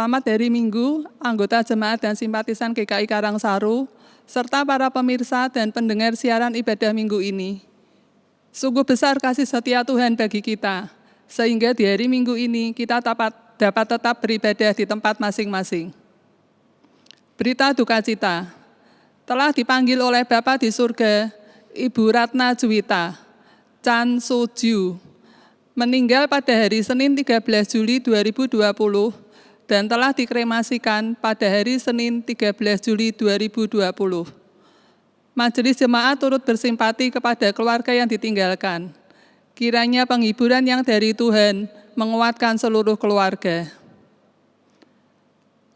Selamat hari Minggu, anggota jemaat dan simpatisan GKI Karangsaru, serta para pemirsa dan pendengar siaran ibadah minggu ini. Sungguh besar kasih setia Tuhan bagi kita, sehingga di hari Minggu ini kita dapat tetap beribadah di tempat masing-masing. Berita duka cita, telah dipanggil oleh Bapa di surga, Ibu Ratna Juwita, Chan Soju, meninggal pada hari Senin 13 Juli 2020 dan telah dikremasikan pada hari Senin 13 Juli 2020. Majelis Jemaat turut bersimpati kepada keluarga yang ditinggalkan. Kiranya penghiburan yang dari Tuhan menguatkan seluruh keluarga.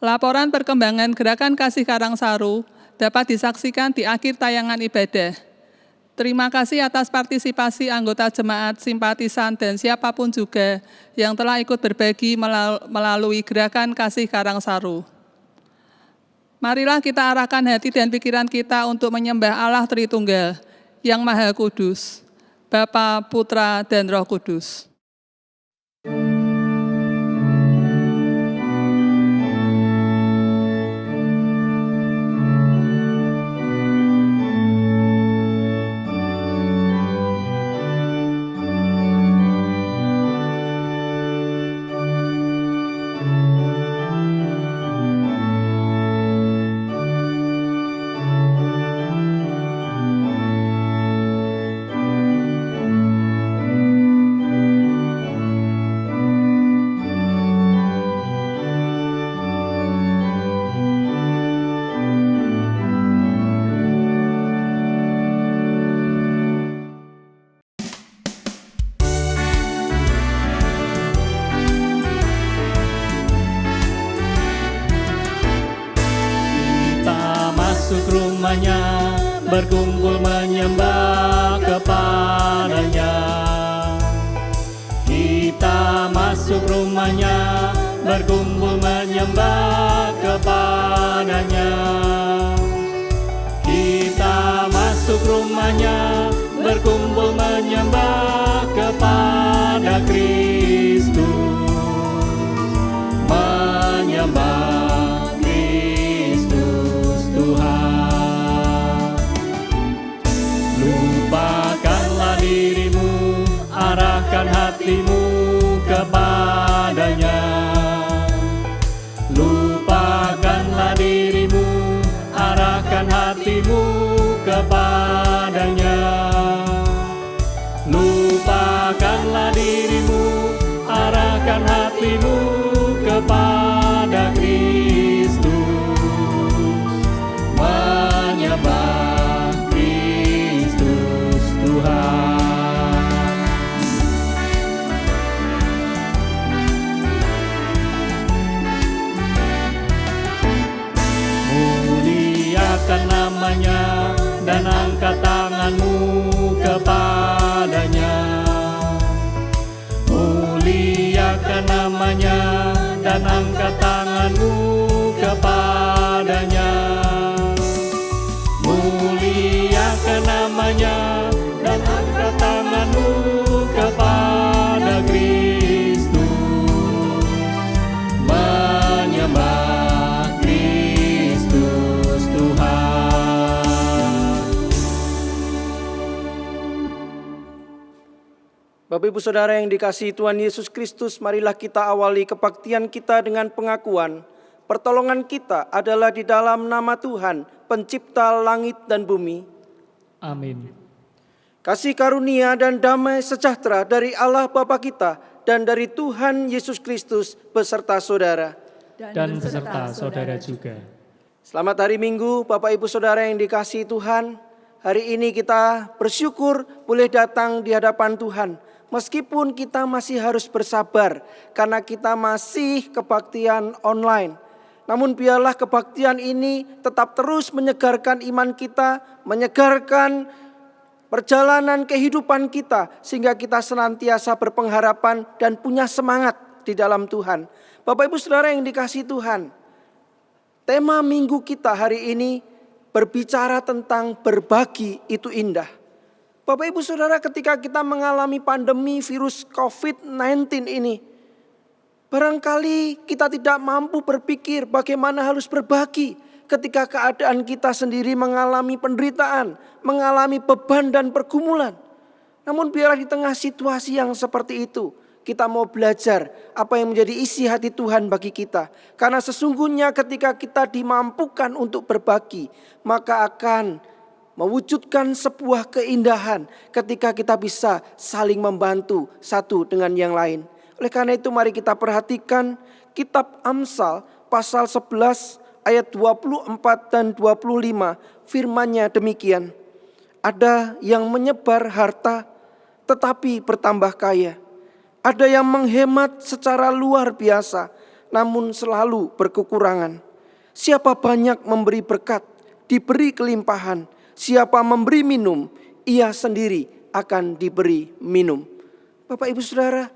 Laporan perkembangan Gerakan Kasih Karangsaru dapat disaksikan di akhir tayangan ibadah. Terima kasih atas partisipasi anggota jemaat, simpatisan, dan siapapun juga yang telah ikut berbagi melalui Gerakan Kasih Karangsaru. Marilah kita arahkan hati dan pikiran kita untuk menyembah Allah Tritunggal, yang Maha Kudus, Bapa, Putra, dan Roh Kudus. Rumahnya berkumpul menyembah kepadanya. Kita masuk rumahnya berkumpul menyembah kepadanya. Kita masuk rumahnya berkumpul menyembah kepada Kristus. Menyembah Kristus Tuhan. Lupakanlah dirimu, arahkan hatimu kepadanya. Lupakanlah dirimu, arahkan hatimu kepadanya. Lupakanlah dirimu, arahkan hatimu kepada Kristus. Menyembah Kristus Tuhan. Muliakan namanya dan angkat tanganmu kepadanya. Muliakan namanya dan angkat tanganmu kepadanya. Muliakan namanya dan angkat tanganmu kepada Kristus. Menyembah Kristus Tuhan. Bapak Ibu Saudara yang dikasihi Tuhan Yesus Kristus, marilah kita awali kebaktian kita dengan pengakuan pertolongan kita adalah di dalam nama Tuhan, pencipta langit dan bumi. Amin. Kasih karunia dan damai sejahtera dari Allah Bapa kita dan dari Tuhan Yesus Kristus beserta saudara. Dan beserta saudara juga. Selamat hari Minggu Bapak Ibu Saudara yang dikasihi Tuhan. Hari ini kita bersyukur boleh datang di hadapan Tuhan. Meskipun kita masih harus bersabar karena kita masih kebaktian online. Namun biarlah kebaktian ini tetap terus menyegarkan iman kita, menyegarkan perjalanan kehidupan kita, sehingga kita senantiasa berpengharapan dan punya semangat di dalam Tuhan. Bapak Ibu Saudara yang dikasihi Tuhan, tema minggu kita hari ini berbicara tentang berbagi itu indah. Bapak Ibu Saudara, ketika kita mengalami pandemi virus COVID-19 ini, Barangkali kita tidak mampu berpikir bagaimana harus berbagi ketika keadaan kita sendiri mengalami penderitaan, mengalami beban dan pergumulan. Namun biarlah di tengah situasi yang seperti itu, kita mau belajar apa yang menjadi isi hati Tuhan bagi kita. Karena sesungguhnya ketika kita dimampukan untuk berbagi, maka akan mewujudkan sebuah keindahan ketika kita bisa saling membantu satu dengan yang lain. Oleh karena itu mari kita perhatikan kitab Amsal pasal 11 ayat 24 dan 25, firman-Nya demikian. Ada yang menyebar harta tetapi bertambah kaya. Ada yang menghemat secara luar biasa namun selalu berkekurangan. Siapa banyak memberi berkat, diberi kelimpahan. Siapa memberi minum, ia sendiri akan diberi minum. Bapak Ibu Saudara,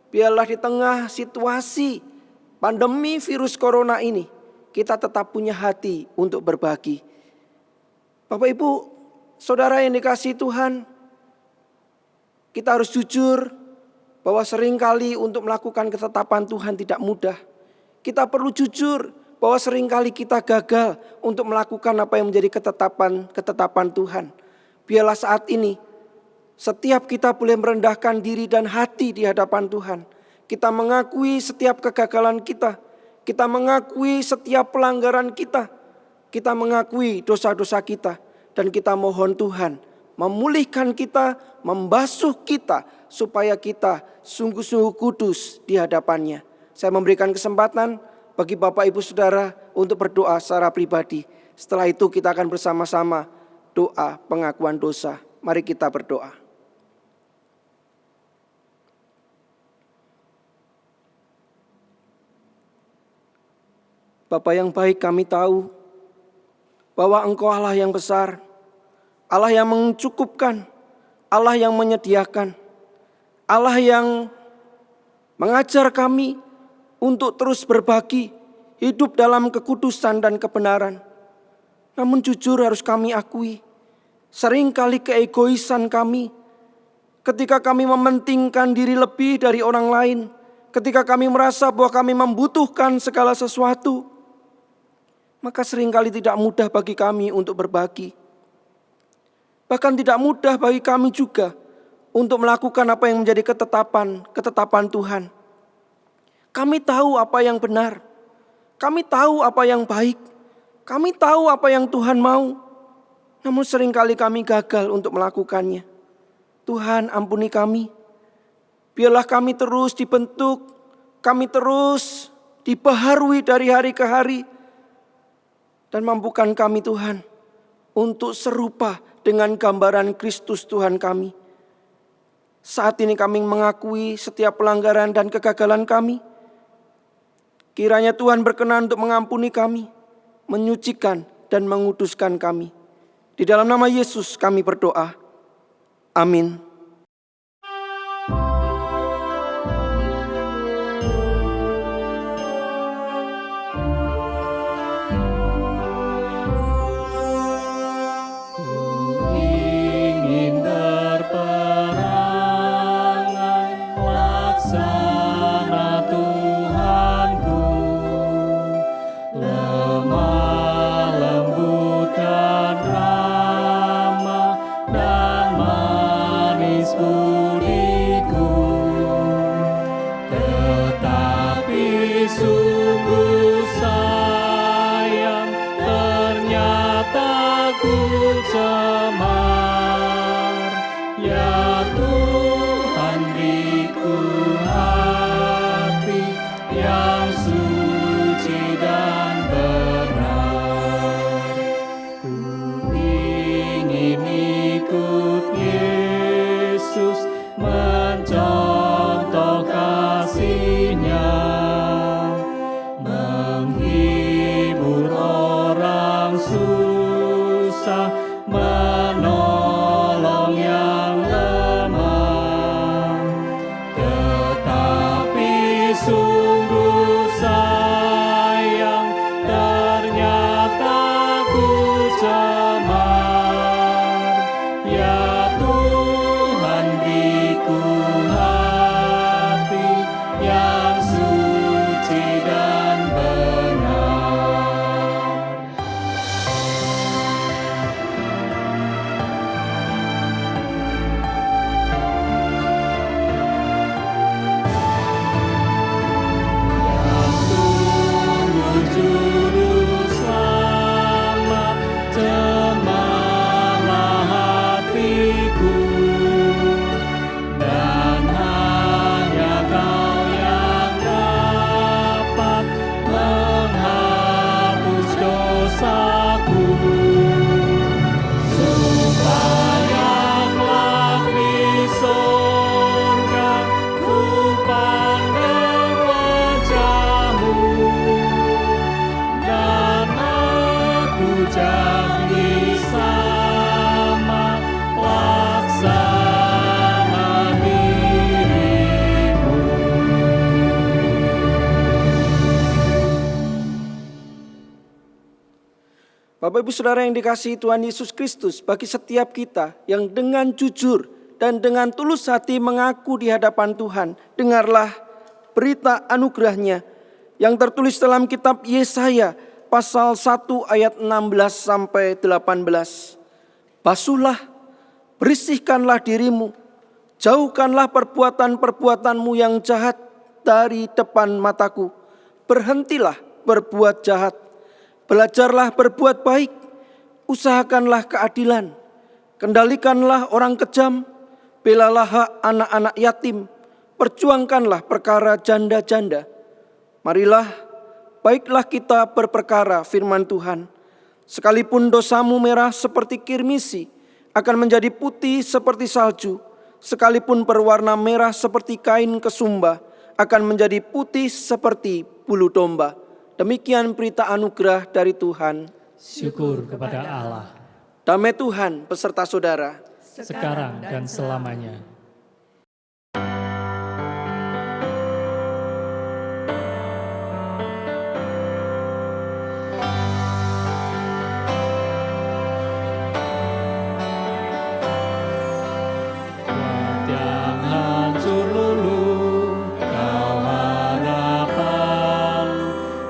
biarlah di tengah situasi pandemi virus corona ini, kita tetap punya hati untuk berbagi. Bapak Ibu Saudara yang dikasihi Tuhan, kita harus jujur bahwa seringkali untuk melakukan ketetapan Tuhan tidak mudah. Kita perlu jujur bahwa seringkali kita gagal untuk melakukan apa yang menjadi ketetapan Tuhan. Biarlah saat ini setiap kita boleh merendahkan diri dan hati di hadapan Tuhan. Kita mengakui setiap kegagalan kita. Kita mengakui setiap pelanggaran kita. Kita mengakui dosa-dosa kita. Dan kita mohon Tuhan memulihkan kita, membasuh kita, supaya kita sungguh-sungguh kudus di hadapan-Nya. Saya memberikan kesempatan bagi Bapak Ibu Saudara untuk berdoa secara pribadi. Setelah itu kita akan bersama-sama doa pengakuan dosa. Mari kita berdoa. Bapa yang baik, kami tahu bahwa Engkau Allah yang besar, Allah yang mencukupkan, Allah yang menyediakan, Allah yang mengajar kami untuk terus berbagi, hidup dalam kekudusan dan kebenaran. Namun jujur harus kami akui, seringkali keegoisan kami, ketika kami mementingkan diri lebih dari orang lain, ketika kami merasa bahwa kami membutuhkan segala sesuatu, maka seringkali tidak mudah bagi kami untuk berbagi. Bahkan tidak mudah bagi kami juga untuk melakukan apa yang menjadi ketetapan Tuhan. Kami tahu apa yang benar. Kami tahu apa yang baik. Kami tahu apa yang Tuhan mau. Namun seringkali kami gagal untuk melakukannya. Tuhan, ampuni kami. Biarlah kami terus dibentuk. Kami terus dibaharui dari hari ke hari. Dan mampukan kami Tuhan untuk serupa dengan gambaran Kristus Tuhan kami. Saat ini kami mengakui setiap pelanggaran dan kegagalan kami. Kiranya Tuhan berkenan untuk mengampuni kami, menyucikan dan menguduskan kami. Di dalam nama Yesus kami berdoa. Amin. Bapak Ibu Saudara yang dikasihi Tuhan Yesus Kristus, bagi setiap kita yang dengan jujur dan dengan tulus hati mengaku di hadapan Tuhan, dengarlah berita anugerah-Nya yang tertulis dalam kitab Yesaya pasal 1 ayat 16 sampai 18. Basuhlah, bersihkanlah dirimu, jauhkanlah perbuatan-perbuatanmu yang jahat dari depan mataku. Berhentilah berbuat jahat, belajarlah berbuat baik, usahakanlah keadilan, kendalikanlah orang kejam, belalah hak anak-anak yatim, perjuangkanlah perkara janda-janda. Marilah, baiklah kita berperkara firman Tuhan. Sekalipun dosamu merah seperti kirmisi, akan menjadi putih seperti salju. Sekalipun berwarna merah seperti kain kesumba, akan menjadi putih seperti bulu domba. Demikian berita anugerah dari Tuhan. Syukur kepada Allah, Damai Tuhan beserta saudara. sekarang dan selamanya. Buat yang hancur luluh, Kau harapan.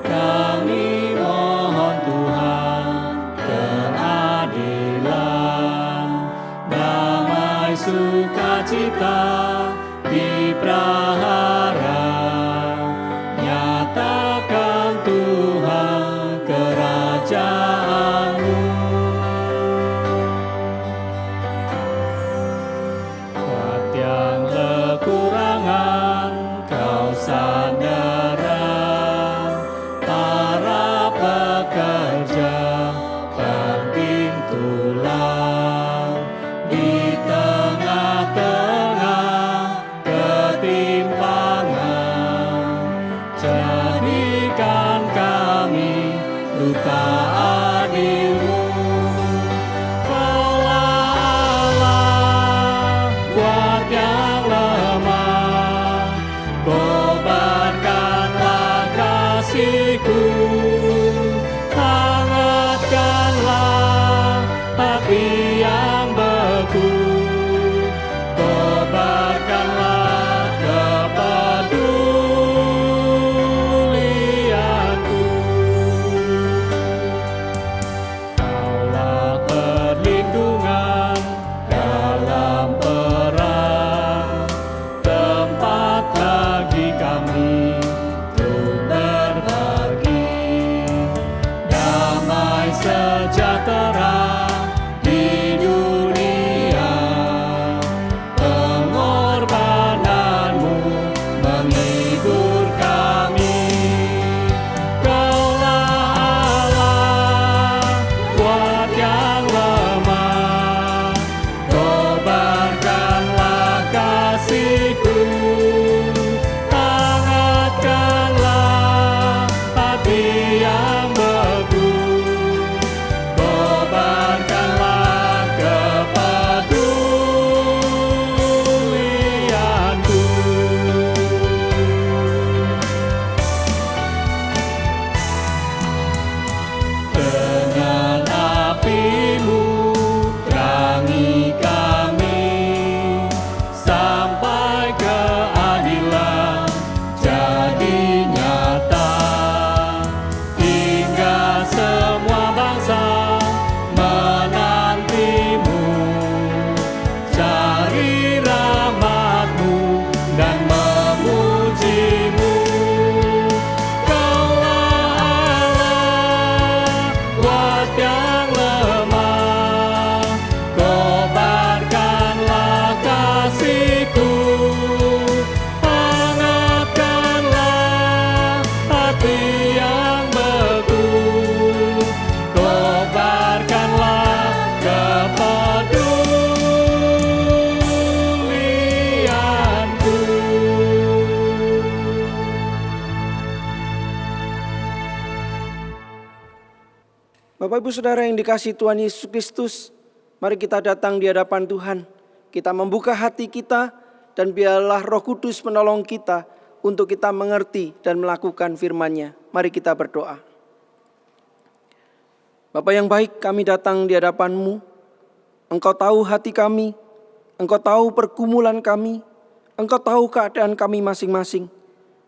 Kami mohon Tuhan keadilan, damai sukacita di prahara. Nyatakan Tuhan kerajaan-Mu. Buat yang kekurangan, Kau sandaran. Para pekerja banting tulang di tengah-tengah ketimpangan. Jadikan kami duta adil-Mu. Kaulah Allah buat yang lemah, kobarkanlah kasih-Ku. Hangatkanlah hati yang beku, kobarkanlah kepedulian-Ku. Kaulah perlindungan dalam perang, tempat bagi kami untuk berbagi. Damai sejahtera di dunia, pengorbanan-Mu menghibur kami. Kaulah Allah buat yang lemah, kobarkanlah kasih-Ku. Hangatkanlah hati yang beku, kobarkanlah kepedulian-Ku. Dengan api-Mu terangi kami, sampai keadilan jadi nyata. Hingga semua bangsa menanti-Mu, cari rahmat-Mu dan memuji-Mu. Kaulah Allah buat yang lemah, kobarkanlah kasih-Ku. Hangatkanlah hati yang beku, kobarkanlah kepedulian-Ku. Bapak Ibu Saudara yang dikasihi Tuhan Yesus Kristus, mari kita datang di hadapan Tuhan. Kita membuka hati kita dan biarlah Roh Kudus menolong kita untuk kita mengerti dan melakukan firman-Nya. Mari kita berdoa. Bapa yang baik, kami datang di hadapan-Mu. Engkau tahu hati kami, Engkau tahu pergumulan kami, Engkau tahu keadaan kami masing-masing.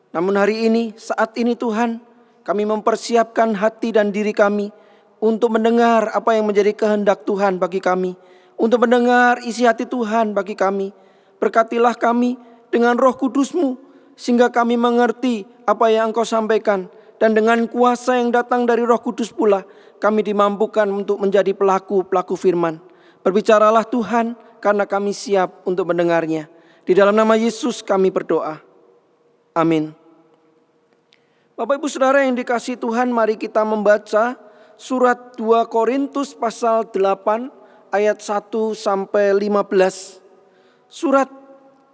Namun hari ini, saat ini Tuhan, kami mempersiapkan hati dan diri kami untuk mendengar apa yang menjadi kehendak Tuhan bagi kami, untuk mendengar isi hati Tuhan bagi kami. Berkatilah kami dengan Roh Kudus-Mu, sehingga kami mengerti apa yang Engkau sampaikan. Dan dengan kuasa yang datang dari Roh Kudus pula, kami dimampukan untuk menjadi pelaku-pelaku firman. Berbicaralah Tuhan, karena kami siap untuk mendengarnya. Di dalam nama Yesus kami berdoa. Amin. Bapak Ibu Saudara yang dikasihi Tuhan, mari kita membaca surat 2 Korintus pasal 8 ayat 1 sampai 15. Surat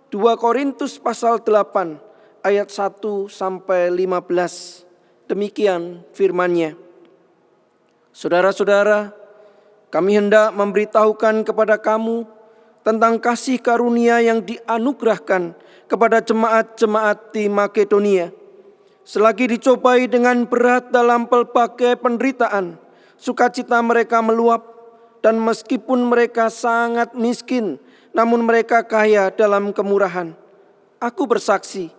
2 Korintus pasal 8 ayat 1 sampai 15. Demikian firman-Nya. Saudara-saudara, kami hendak memberitahukan kepada kamu tentang kasih karunia yang dianugerahkan kepada jemaat-jemaat di Makedonia. Selagi dicobai dengan berat dalam pelbagai penderitaan, sukacita mereka meluap, dan meskipun mereka sangat miskin, namun mereka kaya dalam kemurahan. Aku bersaksi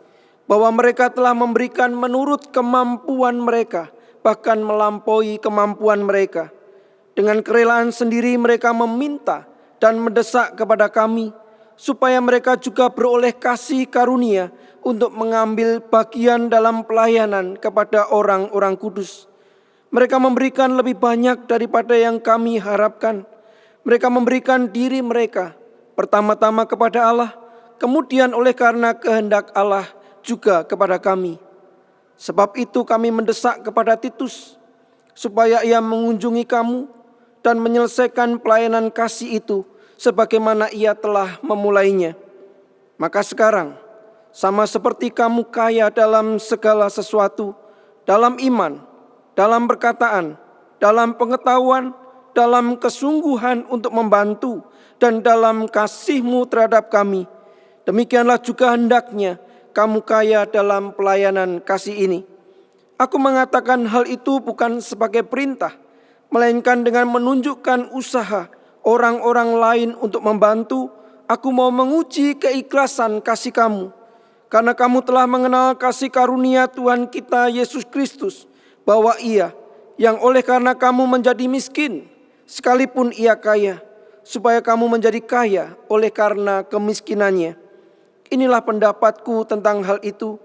bahwa mereka telah memberikan menurut kemampuan mereka, bahkan melampaui kemampuan mereka. Dengan kerelaan sendiri mereka meminta dan mendesak kepada kami, supaya mereka juga beroleh kasih karunia untuk mengambil bagian dalam pelayanan kepada orang-orang kudus. Mereka memberikan lebih banyak daripada yang kami harapkan. Mereka memberikan diri mereka, pertama-tama kepada Allah, kemudian oleh karena kehendak Allah juga kepada kami. Sebab itu kami mendesak kepada Titus, supaya ia mengunjungi kamu dan menyelesaikan pelayanan kasih itu sebagaimana ia telah memulainya. Maka sekarang, sama seperti kamu kaya dalam segala sesuatu, dalam iman, dalam perkataan, dalam pengetahuan, dalam kesungguhan untuk membantu, dan dalam kasih-Mu terhadap kami, demikianlah juga hendaknya kamu kaya dalam pelayanan kasih ini. Aku mengatakan hal itu bukan sebagai perintah, melainkan dengan menunjukkan usaha orang-orang lain untuk membantu. Aku mau menguji keikhlasan kasih kamu, karena kamu telah mengenal kasih karunia Tuhan kita Yesus Kristus, bahwa Ia yang oleh karena kamu menjadi miskin, sekalipun Ia kaya, supaya kamu menjadi kaya oleh karena kemiskinannya. Inilah pendapatku tentang hal itu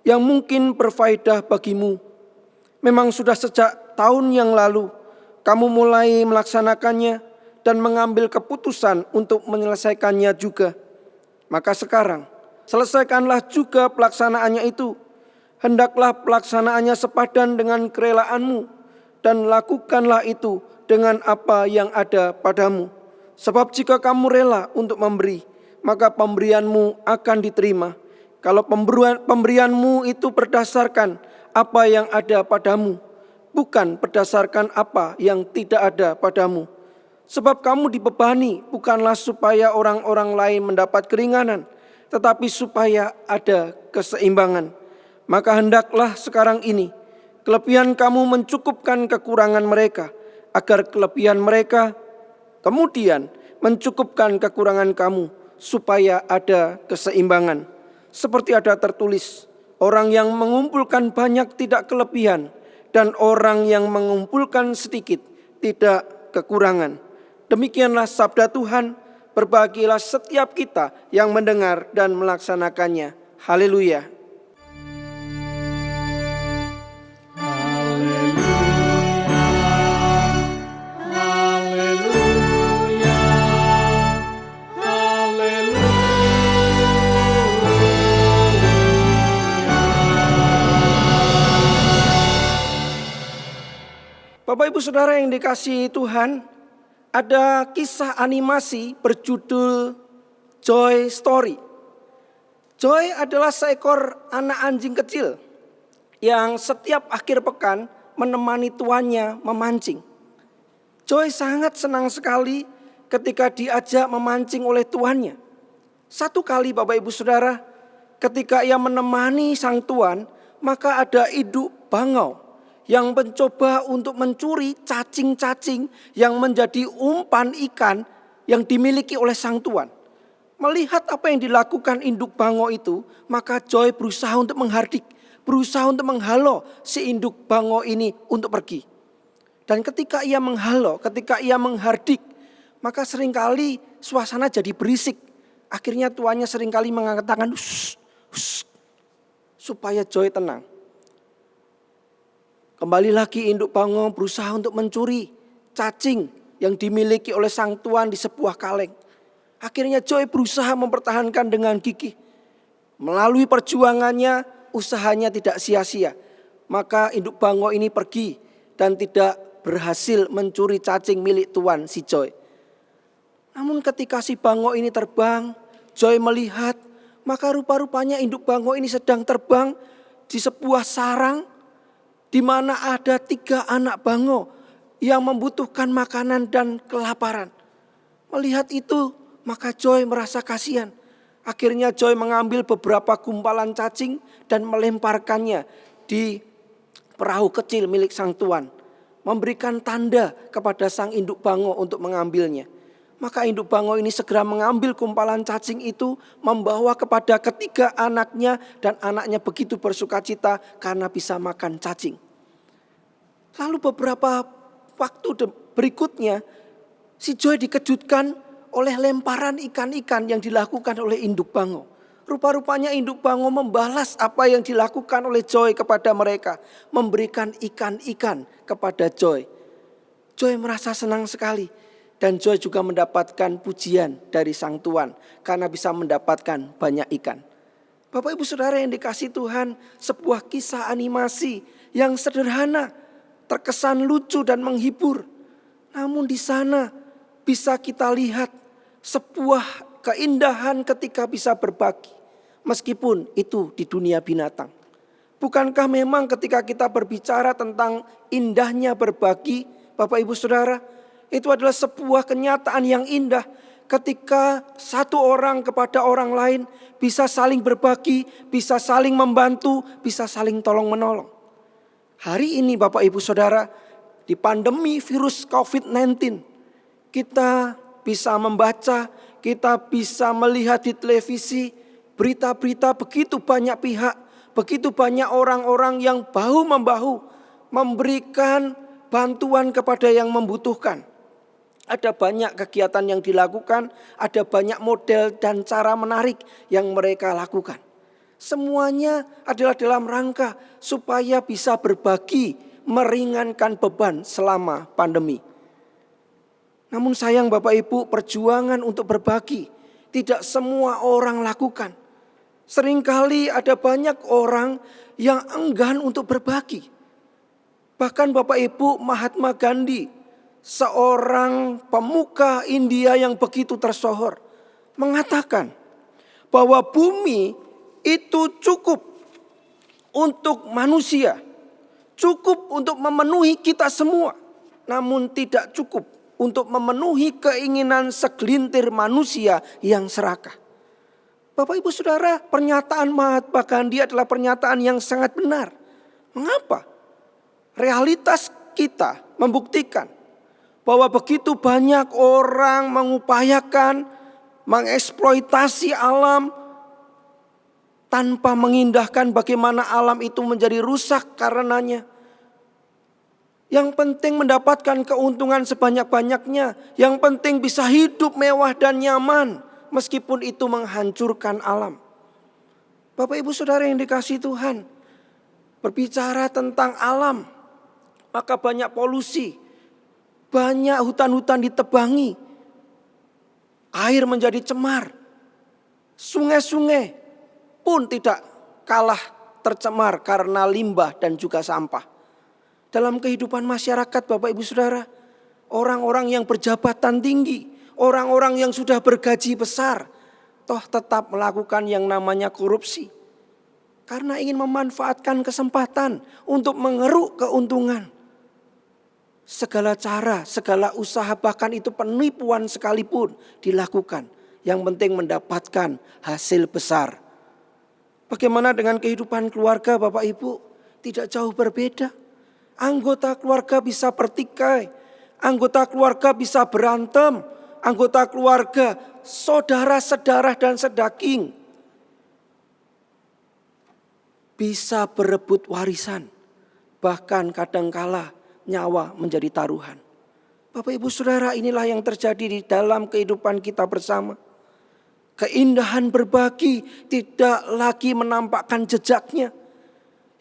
yang mungkin berfaedah bagimu. Memang sudah sejak tahun yang lalu kamu mulai melaksanakannya dan mengambil keputusan untuk menyelesaikannya juga. Maka sekarang selesaikanlah juga pelaksanaannya itu. Hendaklah pelaksanaannya sepadan dengan kerelaanmu, dan lakukanlah itu dengan apa yang ada padamu. Sebab jika kamu rela untuk memberi, maka pemberianmu akan diterima. Kalau pemberianmu itu berdasarkan apa yang ada padamu, bukan berdasarkan apa yang tidak ada padamu. Sebab kamu dibebani bukanlah supaya orang-orang lain mendapat keringanan, tetapi supaya ada keseimbangan. Maka hendaklah sekarang ini kelebihan kamu mencukupkan kekurangan mereka, agar kelebihan mereka kemudian mencukupkan kekurangan kamu, supaya ada keseimbangan. Seperti ada tertulis, orang yang mengumpulkan banyak tidak kelebihan, dan orang yang mengumpulkan sedikit tidak kekurangan. Demikianlah sabda Tuhan. Berbahagialah setiap kita yang mendengar dan melaksanakannya. Haleluya. Bapak Ibu Saudara yang dikasihi Tuhan, ada kisah animasi berjudul Joy Story. Joy adalah seekor anak anjing kecil yang setiap akhir pekan menemani tuannya memancing. Joy sangat senang sekali ketika diajak memancing oleh tuannya. Satu kali Bapak Ibu Saudara, ketika ia menemani sang tuan, maka ada induk bangau yang mencoba untuk mencuri cacing-cacing yang menjadi umpan ikan yang dimiliki oleh sang tuan. Melihat apa yang dilakukan induk bango itu, maka Joy berusaha untuk menghardik, berusaha untuk menghalau si induk bango ini untuk pergi. Dan ketika ia menghalau, ketika ia menghardik, maka seringkali suasana jadi berisik. Akhirnya tuannya seringkali mengatakan, "Shh, shh," supaya Joy tenang. Kembali lagi induk bango berusaha untuk mencuri cacing yang dimiliki oleh sang tuan di sebuah kaleng. Akhirnya Joy berusaha mempertahankan dengan gigih. Melalui perjuangannya, usahanya tidak sia-sia. Maka induk bango ini pergi dan tidak berhasil mencuri cacing milik tuan si Joy. Namun ketika si bango ini terbang, Joy melihat, maka rupa-rupanya induk bango ini sedang terbang di sebuah sarang di mana ada 3 anak bango yang membutuhkan makanan dan kelaparan. Melihat itu, maka Joy merasa kasihan. Akhirnya Joy mengambil beberapa gumpalan cacing dan melemparkannya di perahu kecil milik sang tuan. Memberikan tanda kepada sang induk bango untuk mengambilnya. Maka induk bango ini segera mengambil gumpalan cacing itu, membawa kepada ketiga anaknya, dan anaknya begitu bersukacita karena bisa makan cacing. Lalu beberapa waktu berikutnya, si Joy dikejutkan oleh lemparan ikan-ikan yang dilakukan oleh induk bango. Rupa-rupanya induk bango membalas apa yang dilakukan oleh Joy kepada mereka. Memberikan ikan-ikan kepada Joy. Joy merasa senang sekali. Dan Joy juga mendapatkan pujian dari sang tuan karena bisa mendapatkan banyak ikan. Bapak Ibu Saudara yang dikasihi Tuhan, sebuah kisah animasi yang sederhana, terkesan lucu dan menghibur. Namun di sana bisa kita lihat sebuah keindahan ketika bisa berbagi. Meskipun itu di dunia binatang. Bukankah memang ketika kita berbicara tentang indahnya berbagi, Bapak Ibu Saudara, itu adalah sebuah kenyataan yang indah. Ketika satu orang kepada orang lain bisa saling berbagi, bisa saling membantu, bisa saling tolong menolong. Hari ini Bapak Ibu Saudara, di pandemi virus COVID-19, kita bisa membaca, kita bisa melihat di televisi berita-berita begitu banyak pihak, begitu banyak orang-orang yang bahu-membahu memberikan bantuan kepada yang membutuhkan. Ada banyak kegiatan yang dilakukan, ada banyak model dan cara menarik yang mereka lakukan. Semuanya adalah dalam rangka supaya bisa berbagi, meringankan beban selama pandemi. Namun sayang Bapak Ibu, perjuangan untuk berbagi tidak semua orang lakukan. Seringkali ada banyak orang yang enggan untuk berbagi. Bahkan Bapak Ibu, Mahatma Gandhi, seorang pemuka India yang begitu tersohor, mengatakan bahwa bumi itu cukup untuk manusia, cukup untuk memenuhi kita semua, namun tidak cukup untuk memenuhi keinginan segelintir manusia yang serakah. Bapak Ibu Saudara, pernyataan Mahatma Gandhi adalah pernyataan yang sangat benar. Mengapa? Realitas kita membuktikan bahwa begitu banyak orang mengupayakan mengeksploitasi alam tanpa mengindahkan bagaimana alam itu menjadi rusak karenanya. Yang penting mendapatkan keuntungan sebanyak-banyaknya. Yang penting bisa hidup mewah dan nyaman meskipun itu menghancurkan alam. Bapak Ibu Saudara yang dikasihi Tuhan, berbicara tentang alam, maka banyak polusi, banyak hutan-hutan ditebangi, air menjadi cemar, sungai-sungai pun tidak kalah tercemar karena limbah dan juga sampah. Dalam kehidupan masyarakat Bapak Ibu Saudara, orang-orang yang berjabatan tinggi, orang-orang yang sudah bergaji besar, toh tetap melakukan yang namanya korupsi. Karena ingin memanfaatkan kesempatan untuk mengeruk keuntungan. Segala cara, segala usaha, bahkan itu penipuan sekalipun dilakukan. Yang penting mendapatkan hasil besar. Bagaimana dengan kehidupan keluarga Bapak Ibu? Tidak jauh berbeda. Anggota keluarga bisa bertikai, anggota keluarga bisa berantem, anggota keluarga, saudara sedarah dan sedaging bisa berebut warisan. Bahkan kadangkala nyawa menjadi taruhan. Bapak Ibu Saudara, inilah yang terjadi di dalam kehidupan kita bersama. Keindahan berbagi tidak lagi menampakkan jejaknya.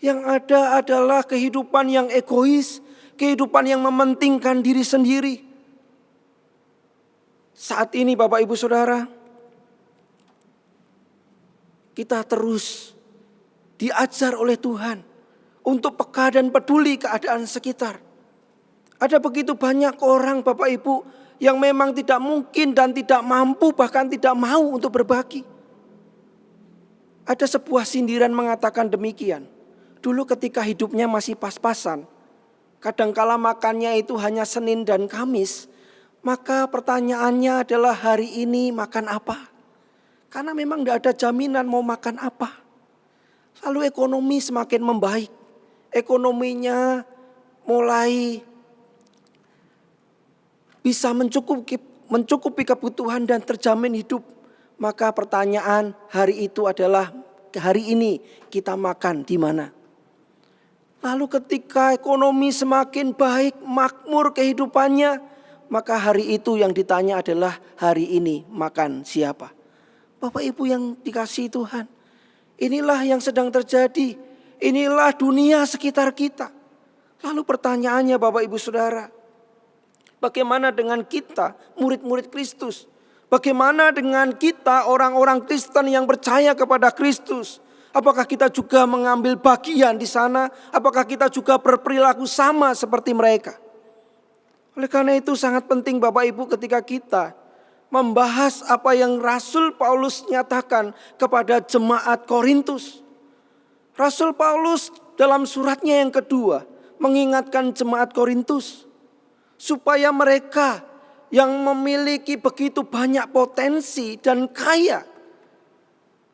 Yang ada adalah kehidupan yang egois, kehidupan yang mementingkan diri sendiri. Saat ini Bapak Ibu Saudara, kita terus diajar oleh Tuhan untuk peka dan peduli keadaan sekitar. Ada begitu banyak orang Bapak Ibu yang memang tidak mungkin dan tidak mampu, bahkan tidak mau untuk berbagi. Ada sebuah sindiran mengatakan demikian. Dulu ketika hidupnya masih pas-pasan, kadangkala makannya itu hanya Senin dan Kamis, maka pertanyaannya adalah hari ini makan apa? Karena memang tidak ada jaminan mau makan apa. Lalu ekonomi semakin membaik, ekonominya mulai bisa mencukupi kebutuhan dan terjamin hidup. Maka pertanyaan hari itu adalah, hari ini kita makan di mana? Lalu ketika ekonomi semakin baik, makmur kehidupannya, maka hari itu yang ditanya adalah hari ini makan siapa? Bapak Ibu yang dikasihi Tuhan, inilah yang sedang terjadi. Inilah dunia sekitar kita. Lalu pertanyaannya Bapak Ibu Saudara, bagaimana dengan kita murid-murid Kristus? Bagaimana dengan kita orang-orang Kristen yang percaya kepada Kristus? Apakah kita juga mengambil bagian di sana? Apakah kita juga berperilaku sama seperti mereka? Oleh karena itu sangat penting Bapak Ibu ketika kita membahas apa yang Rasul Paulus nyatakan kepada jemaat Korintus. Rasul Paulus dalam suratnya yang kedua mengingatkan jemaat Korintus supaya mereka yang memiliki begitu banyak potensi dan kaya,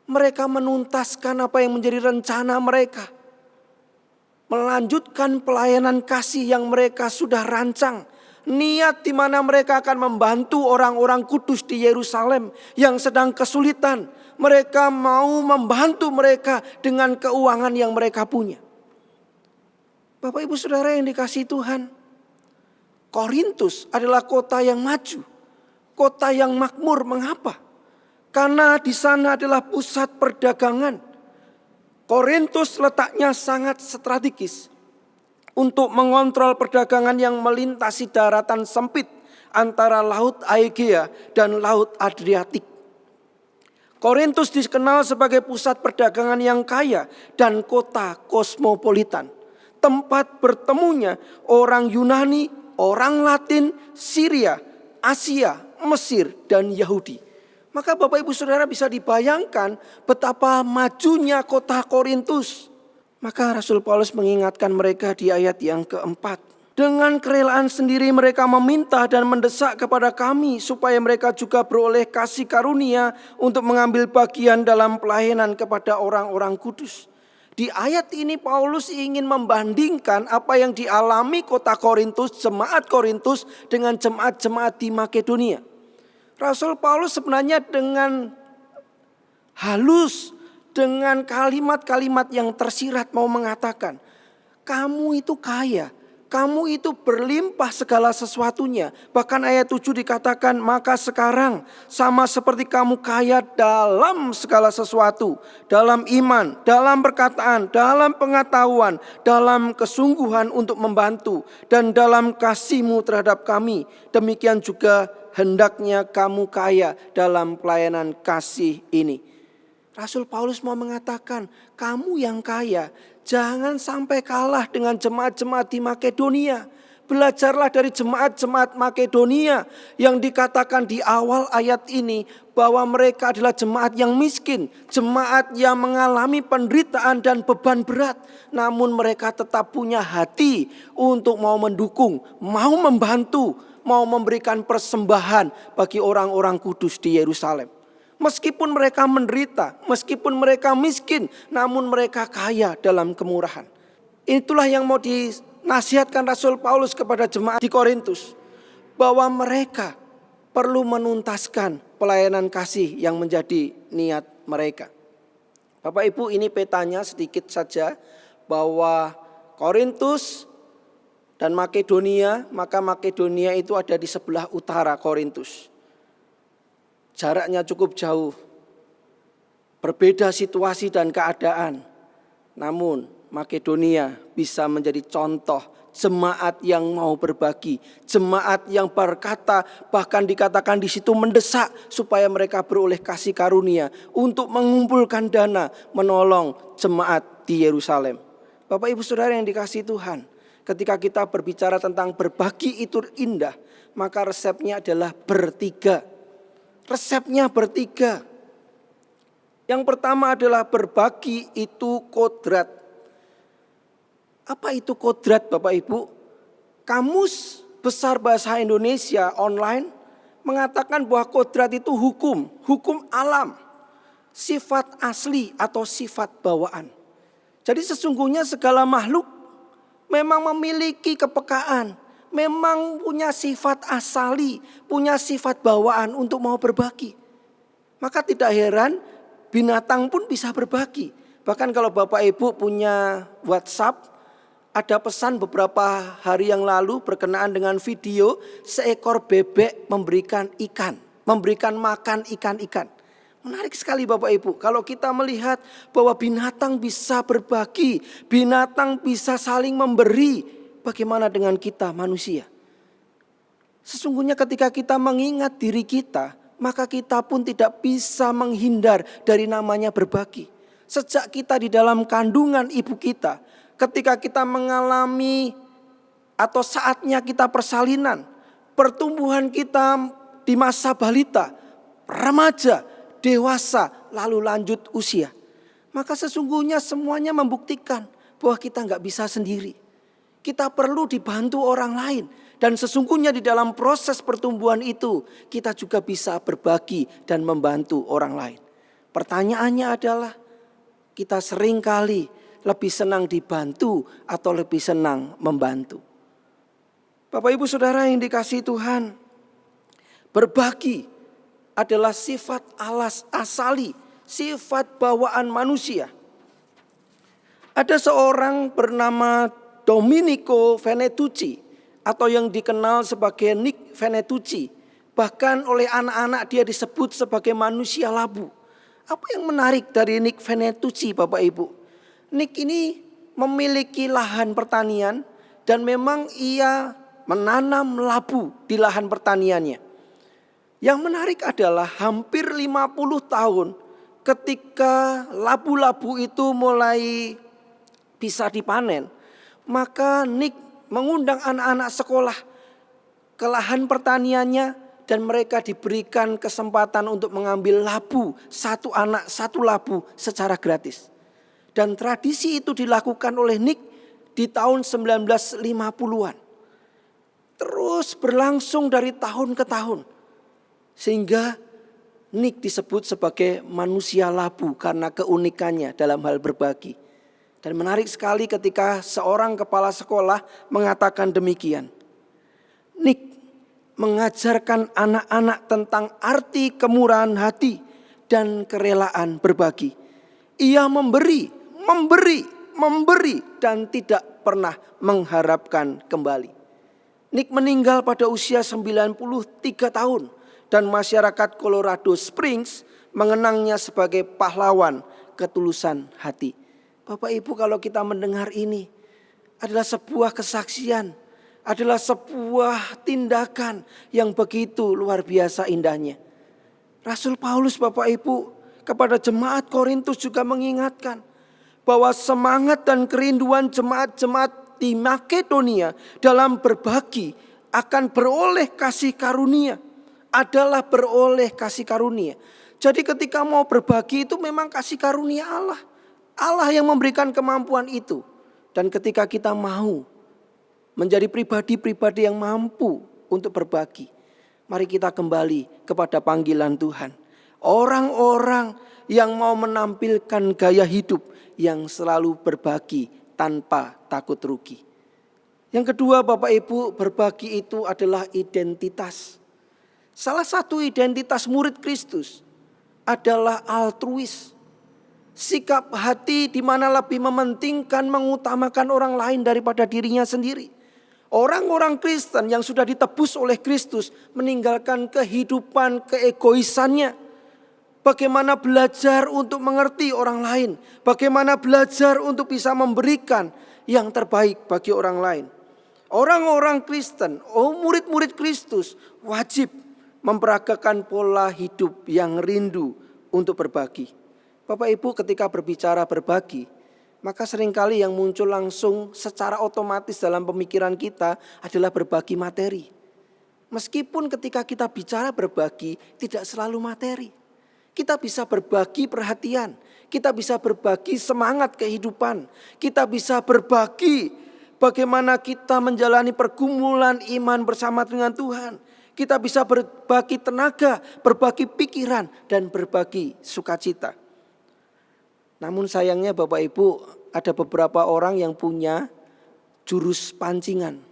mereka menuntaskan apa yang menjadi rencana mereka. Melanjutkan pelayanan kasih yang mereka sudah rancang. Niat di mana mereka akan membantu orang-orang kudus di Yerusalem yang sedang kesulitan. Mereka mau membantu mereka dengan keuangan yang mereka punya. Bapak Ibu Saudara yang dikasihi Tuhan, Korintus adalah kota yang maju, kota yang makmur. Mengapa? Karena di sana adalah pusat perdagangan. Korintus letaknya sangat strategis untuk mengontrol perdagangan yang melintasi daratan sempit antara Laut Aegea dan Laut Adriatik. Korintus dikenal sebagai pusat perdagangan yang kaya dan kota kosmopolitan. Tempat bertemunya orang Yunani, orang Latin, Syria, Asia, Mesir, dan Yahudi. Maka Bapak Ibu Saudara bisa dibayangkan betapa majunya kota Korintus. Maka Rasul Paulus mengingatkan mereka di ayat yang keempat. Dengan kerelaan sendiri mereka meminta dan mendesak kepada kami supaya mereka juga beroleh kasih karunia untuk mengambil bagian dalam pelayanan kepada orang-orang kudus. Di ayat ini Paulus ingin membandingkan apa yang dialami kota Korintus, jemaat Korintus dengan jemaat-jemaat di Makedonia. Rasul Paulus sebenarnya dengan halus, dengan kalimat-kalimat yang tersirat mau mengatakan, kamu itu kaya, kamu itu berlimpah segala sesuatunya. Bahkan ayat 7 dikatakan, maka sekarang sama seperti kamu kaya dalam segala sesuatu, dalam iman, dalam perkataan, dalam pengetahuan, dalam kesungguhan untuk membantu, dan dalam kasihmu terhadap kami. Demikian juga hendaknya kamu kaya dalam pelayanan kasih ini. Rasul Paulus mau mengatakan, kamu yang kaya, jangan sampai kalah dengan jemaat-jemaat di Makedonia. Belajarlah dari jemaat-jemaat Makedonia yang dikatakan di awal ayat ini bahwa mereka adalah jemaat yang miskin, jemaat yang mengalami penderitaan dan beban berat. Namun mereka tetap punya hati untuk mau mendukung, mau membantu, mau memberikan persembahan bagi orang-orang kudus di Yerusalem. Meskipun mereka menderita, meskipun mereka miskin, namun mereka kaya dalam kemurahan. Itulah yang mau nasihatkan Rasul Paulus kepada jemaat di Korintus bahwa mereka perlu menuntaskan pelayanan kasih yang menjadi niat mereka. Bapak Ibu, ini petanya sedikit saja bahwa Korintus dan Makedonia, maka Makedonia itu ada di sebelah utara Korintus. Jaraknya cukup jauh, berbeda situasi dan keadaan. Namun Makedonia bisa menjadi contoh jemaat yang mau berbagi, jemaat yang berkata, bahkan dikatakan di situ mendesak supaya mereka beroleh kasih karunia untuk mengumpulkan dana menolong jemaat di Yerusalem. Bapak Ibu Saudara yang dikasihi Tuhan, ketika kita berbicara tentang berbagi itu indah, maka resepnya adalah bertiga. Resepnya bertiga. Yang pertama adalah berbagi itu kodrat. Apa itu kodrat Bapak Ibu? Kamus Besar Bahasa Indonesia online mengatakan bahwa kodrat itu hukum alam, sifat asli atau sifat bawaan. Jadi sesungguhnya segala makhluk memang memiliki kepekaan, memang punya sifat asali, punya sifat bawaan untuk mau berbagi. Maka tidak heran binatang pun bisa berbagi. Bahkan kalau Bapak Ibu punya WhatsApp, ada pesan beberapa hari yang lalu berkenaan dengan video seekor bebek memberikan makan ikan-ikan. Menarik sekali Bapak Ibu, kalau kita melihat bahwa binatang bisa berbagi, binatang bisa saling memberi, bagaimana dengan kita manusia? Sesungguhnya ketika kita mengingat diri kita, maka kita pun tidak bisa menghindar dari namanya berbagi. Sejak kita di dalam kandungan ibu kita, ketika kita mengalami atau saatnya kita persalinan, pertumbuhan kita di masa balita, remaja, dewasa, lalu lanjut usia. Maka sesungguhnya semuanya membuktikan bahwa kita nggak bisa sendiri. Kita perlu dibantu orang lain. Dan sesungguhnya di dalam proses pertumbuhan itu kita juga bisa berbagi dan membantu orang lain. Pertanyaannya adalah kita seringkali lebih senang dibantu atau lebih senang membantu. Bapak Ibu Saudara yang dikasihi Tuhan, berbagi adalah sifat asali, sifat bawaan manusia. Ada seorang bernama Domenico Venetucci atau yang dikenal sebagai Nick Venetucci. Bahkan oleh anak-anak dia disebut sebagai manusia labu. Apa yang menarik dari Nick Venetucci Bapak Ibu? Nick ini memiliki lahan pertanian dan memang ia menanam labu di lahan pertaniannya. Yang menarik adalah hampir 50 tahun ketika labu-labu itu mulai bisa dipanen, maka Nick mengundang anak-anak sekolah ke lahan pertaniannya dan mereka diberikan kesempatan untuk mengambil labu, satu anak satu labu secara gratis. Dan tradisi itu dilakukan oleh Nick di tahun 1950-an. Terus berlangsung dari tahun ke tahun. Sehingga Nick disebut sebagai manusia labu karena keunikannya dalam hal berbagi. Dan menarik sekali ketika seorang kepala sekolah mengatakan demikian. Nick mengajarkan anak-anak tentang arti kemurahan hati dan kerelaan berbagi. Ia memberi dan tidak pernah mengharapkan kembali. Nick meninggal pada usia 93 tahun dan masyarakat Colorado Springs mengenangnya sebagai pahlawan ketulusan hati. Bapak Ibu, kalau kita mendengar ini adalah sebuah kesaksian, adalah sebuah tindakan yang begitu luar biasa indahnya. Rasul Paulus Bapak Ibu kepada jemaat Korintus juga mengingatkan bahwa semangat dan kerinduan jemaat-jemaat di Makedonia dalam berbagi akan beroleh kasih karunia, adalah beroleh kasih karunia. Jadi ketika mau berbagi itu memang kasih karunia Allah. Allah yang memberikan kemampuan itu. Dan ketika kita mau menjadi pribadi-pribadi yang mampu untuk berbagi, mari kita kembali kepada panggilan Tuhan. Orang-orang yang mau menampilkan gaya hidup yang selalu berbagi tanpa takut rugi. Yang kedua, Bapak Ibu, berbagi itu adalah identitas. Salah satu identitas murid Kristus adalah altruis. Sikap hati di mana lebih mementingkan, mengutamakan orang lain daripada dirinya sendiri. Orang-orang Kristen yang sudah ditebus oleh Kristus meninggalkan kehidupan keegoisannya. Bagaimana belajar untuk mengerti orang lain. Bagaimana belajar untuk bisa memberikan yang terbaik bagi orang lain. Orang-orang Kristen, murid-murid Kristus wajib memperagakan pola hidup yang rindu untuk berbagi. Bapak Ibu, ketika berbicara berbagi, maka seringkali yang muncul langsung secara otomatis dalam pemikiran kita adalah berbagi materi. Meskipun ketika kita bicara berbagi tidak selalu materi. Kita bisa berbagi perhatian, kita bisa berbagi semangat kehidupan, kita bisa berbagi bagaimana kita menjalani pergumulan iman bersama dengan Tuhan. Kita bisa berbagi tenaga, berbagi pikiran, dan berbagi sukacita. Namun sayangnya Bapak Ibu, ada beberapa orang yang punya jurus pancingan.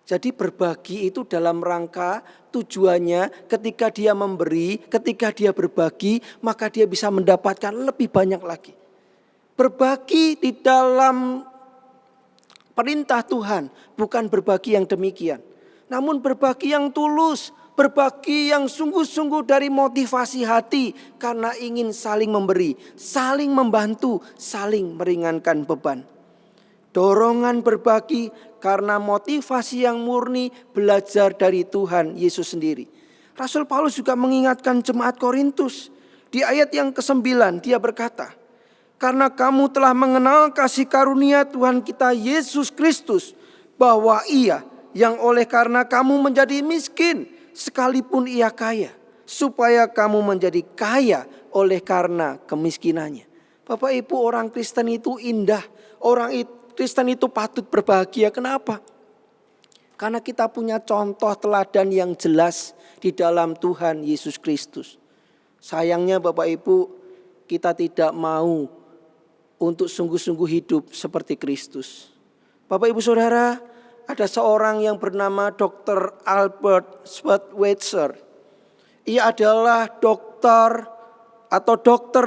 Jadi berbagi itu dalam rangka tujuannya ketika dia memberi, ketika dia berbagi, maka dia bisa mendapatkan lebih banyak lagi. Berbagi di dalam perintah Tuhan bukan berbagi yang demikian. Namun berbagi yang tulus, berbagi yang sungguh-sungguh dari motivasi hati karena ingin saling memberi, saling membantu, saling meringankan beban. Dorongan berbagi karena motivasi yang murni belajar dari Tuhan Yesus sendiri. Rasul Paulus juga mengingatkan jemaat Korintus. Di ayat yang ke-9 dia berkata, karena kamu telah mengenal kasih karunia Tuhan kita Yesus Kristus, bahwa Ia yang oleh karena kamu menjadi miskin sekalipun Ia kaya, supaya kamu menjadi kaya oleh karena kemiskinannya. Bapak Ibu, orang Kristen itu indah. Orang Kristen itu patut berbahagia. Kenapa? Karena kita punya contoh teladan yang jelas di dalam Tuhan Yesus Kristus. Sayangnya Bapak Ibu, kita tidak mau untuk sungguh-sungguh hidup seperti Kristus. Bapak Ibu Saudara, ada seorang yang bernama Dr. Albert Schweitzer. Ia adalah dokter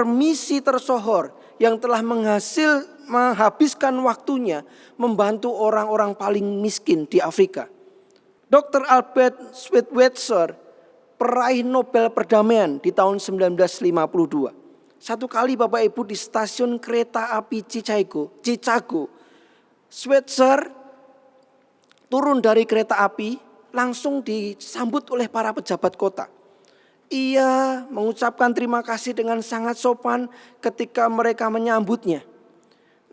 misi tersohor yang telah menghabiskan waktunya membantu orang-orang paling miskin di Afrika. Dr. Albert Schweitzer peraih Nobel Perdamaian di tahun 1952. Satu kali Bapak Ibu di stasiun kereta api Chicago, Schweitzer turun dari kereta api langsung disambut oleh para pejabat kota. Ia mengucapkan terima kasih dengan sangat sopan ketika mereka menyambutnya.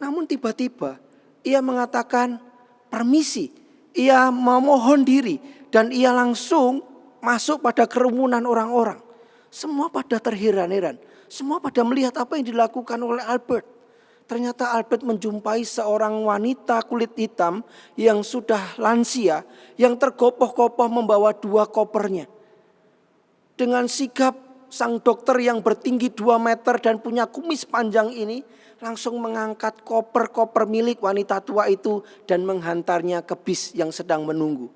Namun tiba-tiba ia mengatakan permisi, ia memohon diri dan ia langsung masuk pada kerumunan orang-orang. Semua pada terheran-heran, semua pada melihat apa yang dilakukan oleh Albert. Ternyata Albert menjumpai seorang wanita kulit hitam yang sudah lansia, yang tergopoh-gopoh membawa 2 kopernya. Dengan sigap sang dokter yang bertinggi 2 meter dan punya kumis panjang ini langsung mengangkat koper-koper milik wanita tua itu dan menghantarnya ke bis yang sedang menunggu.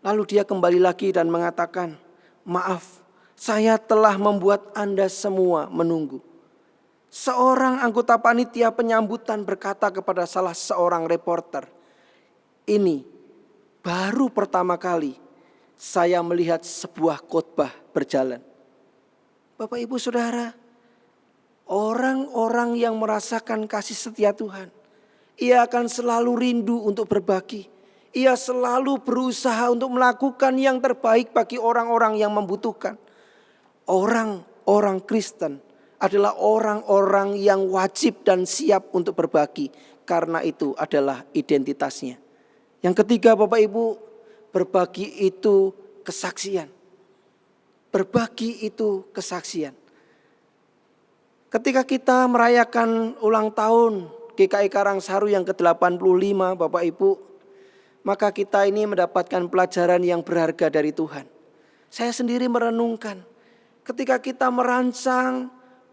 Lalu dia kembali lagi dan mengatakan, maaf, saya telah membuat Anda semua menunggu. Seorang anggota panitia penyambutan berkata kepada salah seorang reporter, ini baru pertama kali saya melihat sebuah khotbah berjalan. Bapak Ibu Saudara, orang-orang yang merasakan kasih setia Tuhan, ia akan selalu rindu untuk berbagi. Ia selalu berusaha untuk melakukan yang terbaik bagi orang-orang yang membutuhkan. Orang-orang Kristen adalah orang-orang yang wajib dan siap untuk berbagi. Karena itu adalah identitasnya. Yang ketiga Bapak Ibu, berbagi itu kesaksian. Berbagi itu kesaksian. Ketika kita merayakan ulang tahun GKI Karangsaru yang ke-85 Bapak Ibu, maka kita ini mendapatkan pelajaran yang berharga dari Tuhan. Saya sendiri merenungkan ketika kita merancang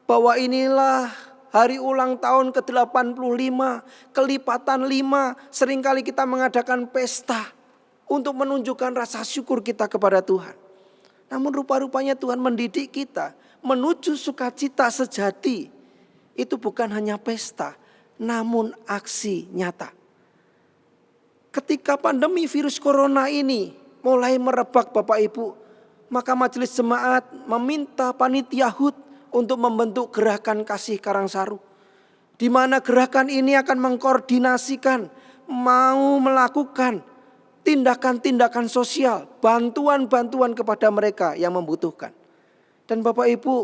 bahwa inilah hari ulang tahun ke-85, kelipatan 5, seringkali kita mengadakan pesta untuk menunjukkan rasa syukur kita kepada Tuhan. Namun rupa-rupanya Tuhan mendidik kita menuju sukacita sejati. Itu bukan hanya pesta, namun aksi nyata. Ketika pandemi virus corona ini mulai merebak Bapak Ibu, maka majelis jemaat meminta panitia HUT untuk membentuk gerakan kasih Karangsaru. Di mana gerakan ini akan mengkoordinasikan, mau melakukan tindakan-tindakan sosial, bantuan-bantuan kepada mereka yang membutuhkan. Dan Bapak Ibu,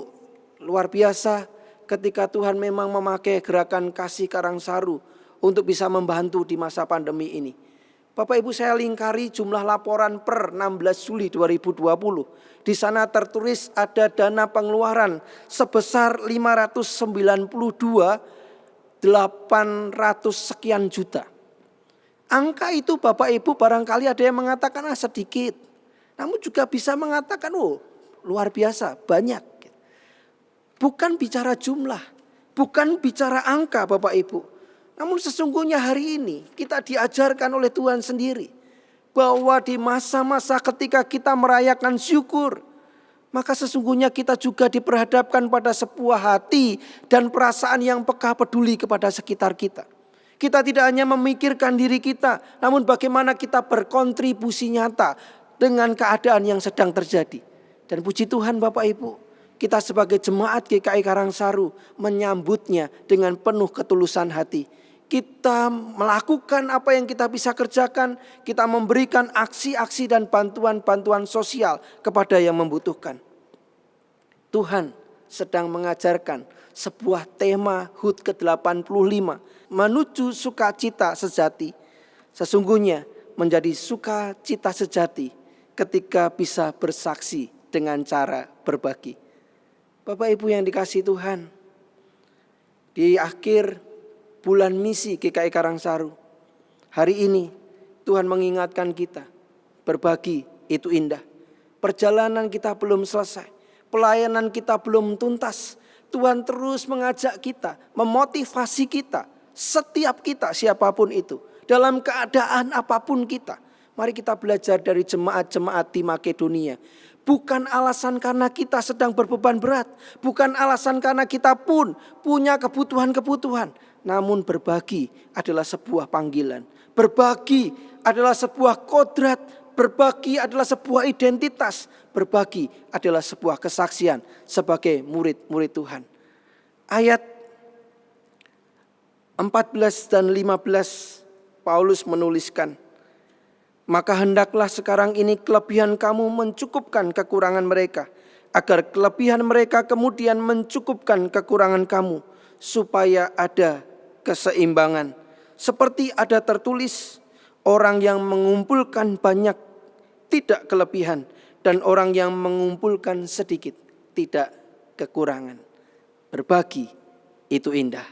luar biasa ketika Tuhan memang memakai gerakan kasih Karangsaru untuk bisa membantu di masa pandemi ini. Bapak Ibu, saya lingkari jumlah laporan per 16 Juli 2020. Di sana tertulis ada dana pengeluaran sebesar 592.800 sekian juta. Angka itu Bapak Ibu barangkali ada yang mengatakan sedikit. Namun juga bisa mengatakan luar biasa, banyak. Bukan bicara jumlah, bukan bicara angka Bapak Ibu. Namun sesungguhnya hari ini kita diajarkan oleh Tuhan sendiri bahwa di masa-masa ketika kita merayakan syukur, maka sesungguhnya kita juga diperhadapkan pada sebuah hati dan perasaan yang peka peduli kepada sekitar kita. Kita tidak hanya memikirkan diri kita, namun bagaimana kita berkontribusi nyata dengan keadaan yang sedang terjadi. Dan puji Tuhan Bapak Ibu, kita sebagai jemaat GKI Karangsaru menyambutnya dengan penuh ketulusan hati. Kita melakukan apa yang kita bisa kerjakan, kita memberikan aksi-aksi dan bantuan-bantuan sosial kepada yang membutuhkan. Tuhan sedang mengajarkan sebuah tema HUT ke-85 menuju sukacita sejati. Sesungguhnya menjadi sukacita sejati ketika bisa bersaksi dengan cara berbagi. Bapak Ibu yang dikasihi Tuhan, di akhir bulan misi GKI Karangsaru, hari ini Tuhan mengingatkan kita, berbagi itu indah. Perjalanan kita belum selesai, pelayanan kita belum tuntas. Tuhan terus mengajak kita, memotivasi kita, setiap kita siapapun itu, dalam keadaan apapun kita. Mari kita belajar dari jemaat-jemaat di Makedonia. Bukan alasan karena kita sedang berbeban berat, bukan alasan karena kita pun punya kebutuhan-kebutuhan. Namun berbagi adalah sebuah panggilan. Berbagi adalah sebuah kodrat. Berbagi adalah sebuah identitas. Berbagi adalah sebuah kesaksian sebagai murid-murid Tuhan. Ayat 14 dan 15 Paulus menuliskan, maka hendaklah sekarang ini kelebihan kamu mencukupkan kekurangan mereka, agar kelebihan mereka kemudian mencukupkan kekurangan kamu, supaya ada keseimbangan. Seperti ada tertulis, orang yang mengumpulkan banyak tidak kelebihan, dan orang yang mengumpulkan sedikit tidak kekurangan. Berbagi itu indah.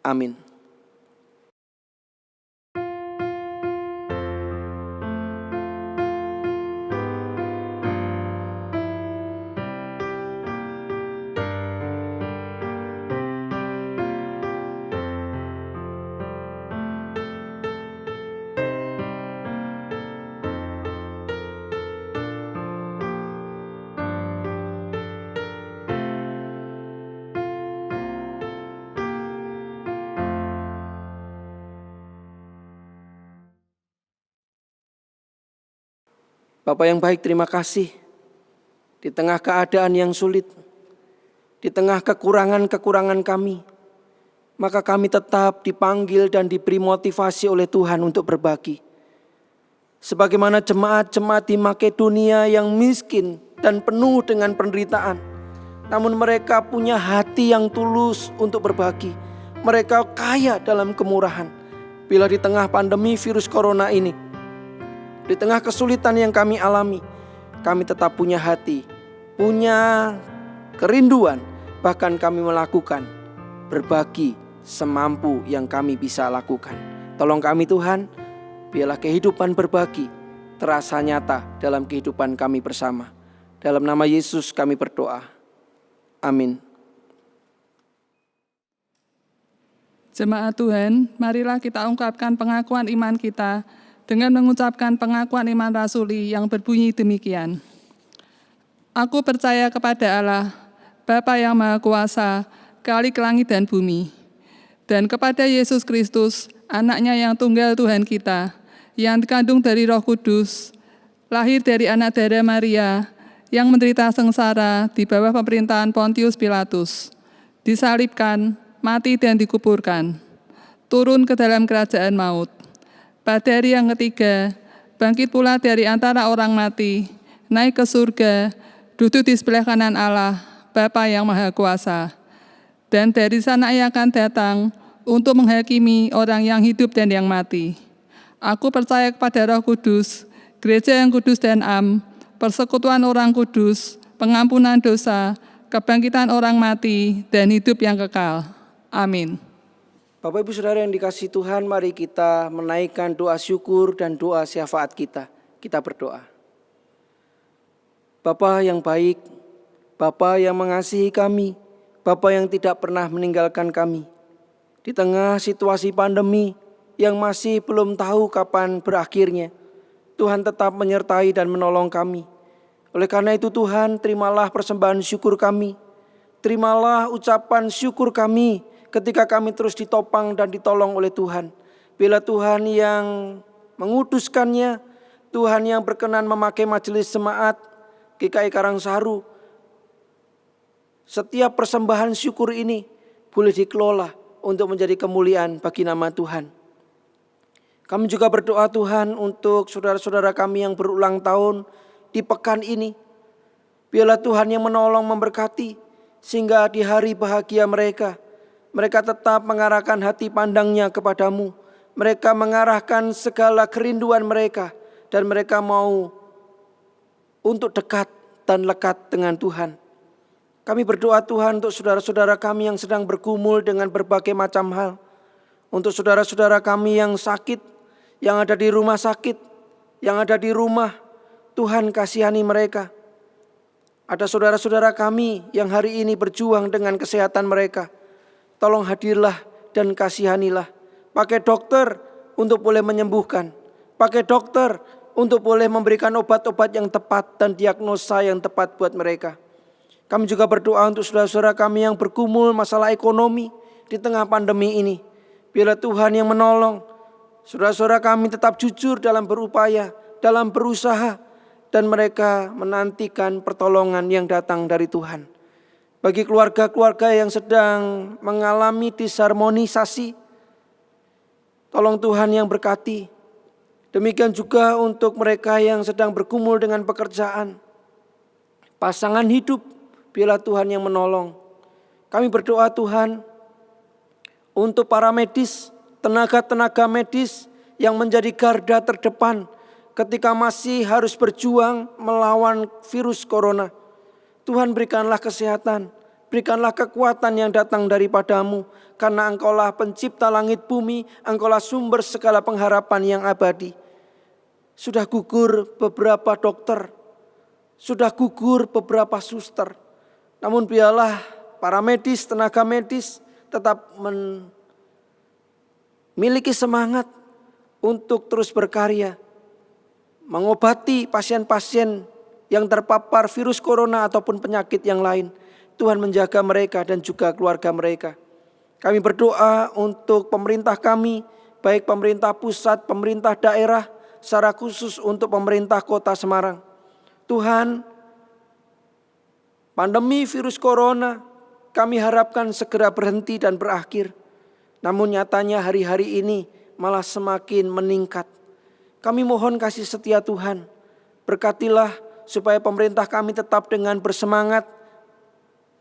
Amin. Bapak yang baik, terima kasih. Di tengah keadaan yang sulit, di tengah kekurangan-kekurangan kami, maka kami tetap dipanggil dan diberi motivasi oleh Tuhan untuk berbagi. Sebagaimana jemaat-jemaat di Makedonia yang miskin dan penuh dengan penderitaan, namun mereka punya hati yang tulus untuk berbagi. Mereka kaya dalam kemurahan. Bila di tengah pandemi virus corona ini, di tengah kesulitan yang kami alami, kami tetap punya hati, punya kerinduan, bahkan kami melakukan berbagi semampu yang kami bisa lakukan. Tolong kami Tuhan, biarlah kehidupan berbagi terasa nyata dalam kehidupan kami bersama. Dalam nama Yesus kami berdoa. Amin. Jemaat Tuhan, marilah kita ungkapkan pengakuan iman kita dengan mengucapkan pengakuan iman rasuli yang berbunyi demikian. Aku percaya kepada Allah, Bapa yang Maha Kuasa, Khalik langit dan bumi, dan kepada Yesus Kristus, Anak-Nya yang tunggal Tuhan kita, yang dikandung dari Roh Kudus, lahir dari anak darah Maria, yang menderita sengsara di bawah pemerintahan Pontius Pilatus, disalibkan, mati dan dikuburkan, turun ke dalam kerajaan maut. Pada hari yang ketiga, bangkit pula dari antara orang mati, naik ke surga, duduk di sebelah kanan Allah, Bapa yang Maha Kuasa. Dan dari sana Ia akan datang untuk menghakimi orang yang hidup dan yang mati. Aku percaya kepada Roh Kudus, gereja yang kudus dan am, persekutuan orang kudus, pengampunan dosa, kebangkitan orang mati, dan hidup yang kekal. Amin. Bapak Ibu Saudara yang dikasihi Tuhan, mari kita menaikkan doa syukur dan doa syafaat kita. Kita berdoa. Bapa yang baik, Bapa yang mengasihi kami, Bapa yang tidak pernah meninggalkan kami. Di tengah situasi pandemi yang masih belum tahu kapan berakhirnya, Tuhan tetap menyertai dan menolong kami. Oleh karena itu Tuhan, terimalah persembahan syukur kami. Terimalah ucapan syukur kami ketika kami terus ditopang dan ditolong oleh Tuhan. Bila Tuhan yang menguduskannya, Tuhan yang berkenan memakai majelis jemaat GKI Karangsaru, setiap persembahan syukur ini boleh dikelola untuk menjadi kemuliaan bagi nama Tuhan. Kami juga berdoa Tuhan untuk saudara-saudara kami yang berulang tahun di pekan ini. Biarlah Tuhan yang menolong memberkati, sehingga di hari bahagia mereka tetap mengarahkan hati pandangnya kepadamu. Mereka mengarahkan segala kerinduan mereka, dan mereka mau untuk dekat dan lekat dengan Tuhan. Kami berdoa Tuhan untuk saudara-saudara kami yang sedang bergumul dengan berbagai macam hal. Untuk saudara-saudara kami yang sakit, yang ada di rumah sakit, yang ada di rumah, Tuhan kasihani mereka. Ada saudara-saudara kami yang hari ini berjuang dengan kesehatan mereka. Tolong hadirlah dan kasihanilah. Pakai dokter untuk boleh menyembuhkan. Pakai dokter untuk boleh memberikan obat-obat yang tepat dan diagnosa yang tepat buat mereka. Kami juga berdoa untuk saudara-saudara kami yang bergumul masalah ekonomi di tengah pandemi ini. Biarlah Tuhan yang menolong. Saudara-saudara kami tetap jujur dalam berupaya, dalam berusaha, dan mereka menantikan pertolongan yang datang dari Tuhan. Bagi keluarga-keluarga yang sedang mengalami disharmonisasi, tolong Tuhan yang berkati. Demikian juga untuk mereka yang sedang bergumul dengan pekerjaan, pasangan hidup, biarlah Tuhan yang menolong. Kami berdoa Tuhan untuk para medis, tenaga-tenaga medis yang menjadi garda terdepan ketika masih harus berjuang melawan virus corona. Tuhan berikanlah kesehatan, berikanlah kekuatan yang datang daripadamu, karena Engkaulah pencipta langit bumi, Engkaulah sumber segala pengharapan yang abadi. Sudah gugur beberapa dokter, sudah gugur beberapa suster, namun biarlah para medis, tenaga medis tetap memiliki semangat untuk terus berkarya, mengobati pasien-pasien yang terpapar virus corona ataupun penyakit yang lain. Tuhan menjaga mereka dan juga keluarga mereka. Kami berdoa untuk pemerintah kami, baik pemerintah pusat, pemerintah daerah, secara khusus untuk pemerintah kota Semarang. Tuhan, pandemi virus corona kami harapkan segera berhenti dan berakhir. Namun nyatanya hari-hari ini malah semakin meningkat. Kami mohon kasih setia Tuhan. Berkatilah supaya pemerintah kami tetap dengan bersemangat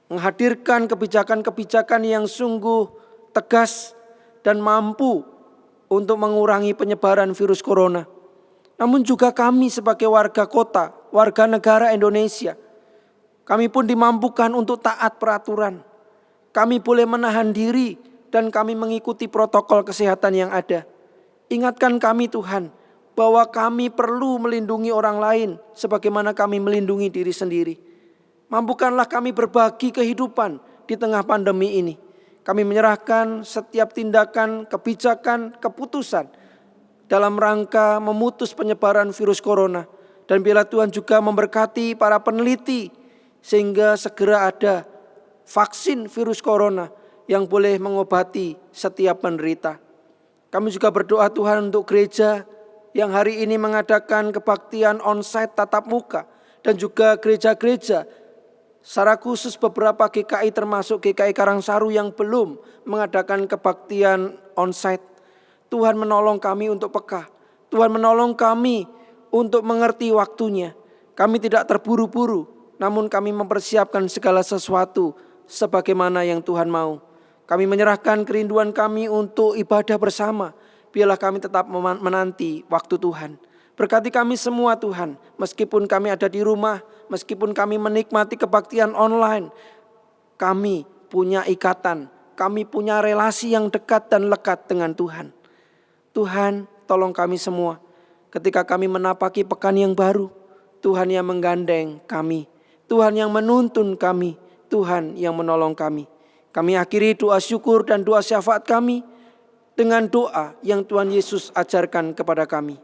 menghadirkan kebijakan-kebijakan yang sungguh tegas dan mampu untuk mengurangi penyebaran virus corona. Namun juga kami sebagai warga kota, warga negara Indonesia, kami pun dimampukan untuk taat peraturan. Kami boleh menahan diri dan kami mengikuti protokol kesehatan yang ada. Ingatkan kami Tuhan, bahwa kami perlu melindungi orang lain sebagaimana kami melindungi diri sendiri. Mampukanlah kami berbagi kehidupan di tengah pandemi ini. Kami menyerahkan setiap tindakan, kebijakan, keputusan dalam rangka memutus penyebaran virus corona. Dan biarlah Tuhan juga memberkati para peneliti sehingga segera ada vaksin virus corona yang boleh mengobati setiap penderita. Kami juga berdoa Tuhan untuk gereja yang hari ini mengadakan kebaktian onsite tatap muka dan juga gereja-gereja secara khusus beberapa GKI termasuk GKI Karangsaru yang belum mengadakan kebaktian onsite. Tuhan menolong kami untuk peka. Tuhan menolong kami untuk mengerti waktunya. Kami tidak terburu-buru, namun kami mempersiapkan segala sesuatu sebagaimana yang Tuhan mau. Kami menyerahkan kerinduan kami untuk ibadah bersama. Biarlah kami tetap menanti waktu Tuhan. Berkati kami semua Tuhan, meskipun kami ada di rumah, meskipun kami menikmati kebaktian online, kami punya ikatan, kami punya relasi yang dekat dan lekat dengan Tuhan. Tuhan, tolong kami semua. Ketika kami menapaki pekan yang baru, Tuhan yang menggandeng kami, Tuhan yang menuntun kami, Tuhan yang menolong kami. Kami akhiri doa syukur dan doa syafaat kami dengan doa yang Tuhan Yesus ajarkan kepada kami.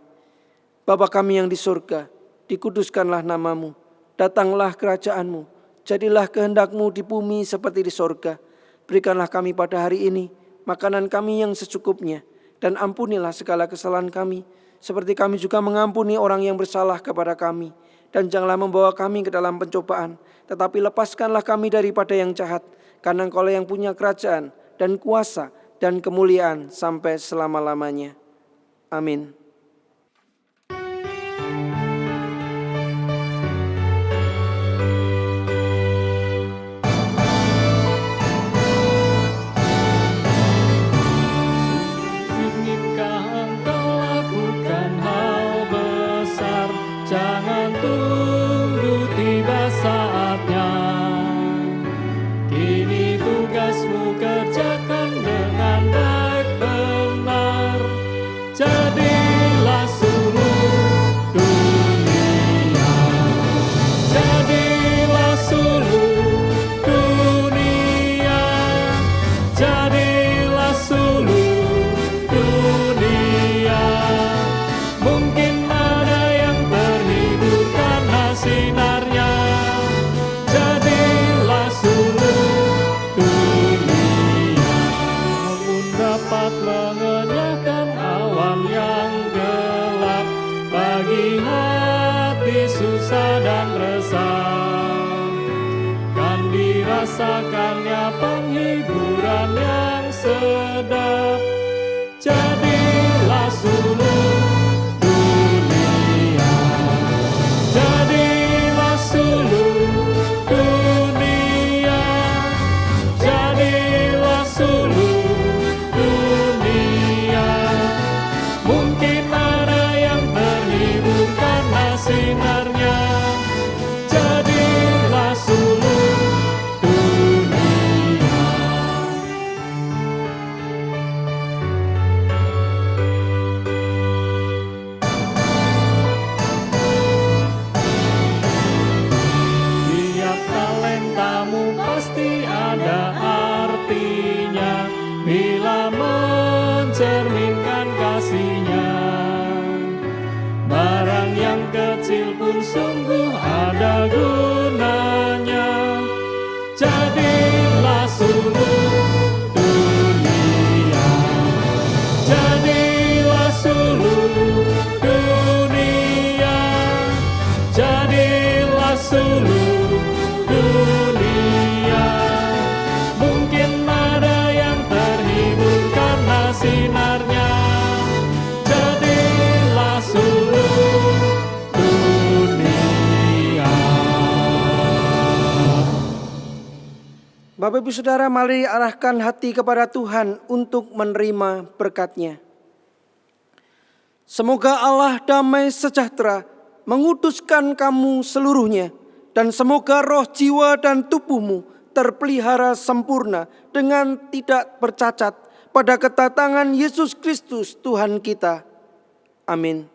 Bapa kami yang di surga, dikuduskanlah namamu, datanglah kerajaanmu, jadilah kehendak-Mu di bumi seperti di surga. Berikanlah kami pada hari ini makanan kami yang secukupnya, dan ampunilah segala kesalahan kami, seperti kami juga mengampuni orang yang bersalah kepada kami. Dan janganlah membawa kami ke dalam pencobaan, tetapi lepaskanlah kami daripada yang jahat, karena Engkau-lah yang punya kerajaan dan kuasa dan kemuliaan sampai selama-lamanya. Amin. Inginkah engkau lakukan hal besar? Jangan tunggu tiba saatnya. Kini tugasmu kerjakan dengan baik benar. Jadilah suluh dunia. Jadilah suluh dunia. Jadilah suluh dunia. Mungkin ada yang terhibur karena sinarnya. Jadilah suluh dunia. Namun dapat mengenyahkan awan yang gelap bagi hati susah dan resah. Kan dirasakannya penghiburan yang sedap. Jadilah suluh dunia. Jadilah suluh dunia. Jadilah suluh dunia. Mungkin ada yang terhibur karena sinarnya. Jadilah suluh dunia. Tiap talentamu pasti ada artinya bila mencerminkan kasihnya. Barang yang kecil pun sungguh ada gunanya. Jadilah suluh dunia. Jadilah suluh dunia. Jadilah suluh dunia. Mungkin ada yang terhibur karena sinarnya. Jadilah suluh dunia. Bapak Ibu Saudara, mari arahkan hati kepada Tuhan untuk menerima berkat-Nya. Semoga Allah damai sejahtera mengutuskan kamu seluruhnya, dan semoga roh, jiwa, dan tubuhmu terpelihara sempurna dengan tidak bercacat pada kedatangan Yesus Kristus Tuhan kita. Amin.